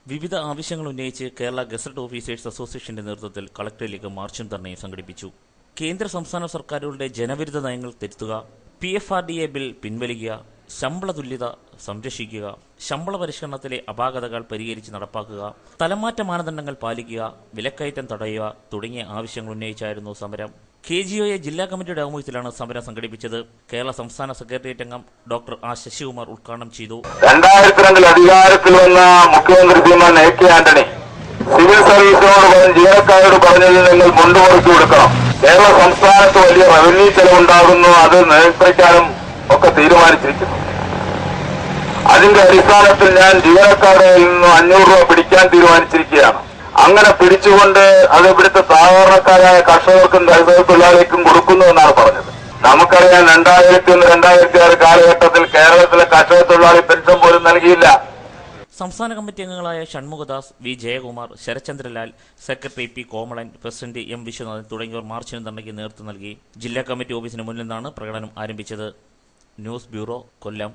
വിവിധ ആവശ്യങ്ങൾ ഉന്നയിച്ച് കേരള ഗസറ്റ് ഓഫീസേഴ്സ് അസോസിയേഷന്റെ നേതൃത്വത്തിൽ കളക്ടറേറ്റിലേക്ക് മാർച്ചും ധർണയും സംഘടിപ്പിച്ചു. കേന്ദ്ര സംസ്ഥാന സർക്കാരുകളുടെ ജനവിരുദ്ധ നയങ്ങൾ തിരുത്തുക, PFRDA ബിൽ പിൻവലിക്കുക, ശമ്പള തുല്യത സംരക്ഷിക്കുക, ശമ്പള പരിഷ്കരണത്തിലെ അപാകതകൾ പരിഹരിച്ച് നടപ്പാക്കുക, തലമാറ്റ മാനദണ്ഡങ്ങൾ പാലിക്കുക, വിലക്കയറ്റം തടയുക തുടങ്ങിയ ആവശ്യങ്ങൾ ഉന്നയിച്ചായിരുന്നു സമരം. KGOA ജില്ലാ കമ്മിറ്റിയുടെ ആഭിമുഖ്യത്തിലാണ് സമരം സംഘടിപ്പിച്ചത്. കേരള സംസ്ഥാന സെക്രട്ടേറിയറ്റ് അംഗം ഡോക്ടർ ആർ ശശികുമാർ ഉദ്ഘാടനം ചെയ്തു. 2002 അധികാരത്തിൽ വന്ന മുഖ്യമന്ത്രി ശ്രീമാൻ AK ആന്റണി സിവിൽ സർവീസിനോട് ജീവനക്കാരോട് പറഞ്ഞതിൽ നിങ്ങൾ മുണ്ടുമുറുക്കി കൊടുക്കണം. കേരള സംസ്ഥാനത്ത് വലിയ റവന്യൂ ചെലവുണ്ടാകുന്നു, അത് നിയന്ത്രിക്കാനും ഒക്കെ തീരുമാനിച്ചിരിക്കുന്നു. അതിന്റെ അടിസ്ഥാനത്തിൽ ഞാൻ ജീവനക്കാരിൽ നിന്ന് 500 രൂപ പിടിക്കാൻ തീരുമാനിച്ചിരിക്കുകയാണ്. അങ്ങനെ പിടിച്ചുകൊണ്ട് അത് ഇവിടുത്തെ സാധാരണക്കാരായ കർഷകർക്കും കർഷക തൊഴിലാളികൾക്കും കൊടുക്കുന്നു എന്നാണ് പറഞ്ഞത്. നമുക്കറിയാം 2001, 2006 കാലഘട്ടത്തിൽ കേരളത്തിലെ കർഷക തൊഴിലാളി പെൻഷൻ പോലും നൽകിയില്ല. സംസ്ഥാന കമ്മിറ്റി അംഗങ്ങളായ Shanmughadas, V Jayakumar, Sarachandralal, secretary P Komalan, president M Viswanathan തുടങ്ങിയവർ മാർച്ചിനും ധർണയ്ക്ക് നേതൃത്വം നൽകി. ജില്ലാ കമ്മിറ്റി ഓഫീസിന് മുന്നിൽ നിന്നാണ് പ്രകടനം ആരംഭിച്ചത്. ന്യൂസ് ബ്യൂറോ, കൊല്ലം.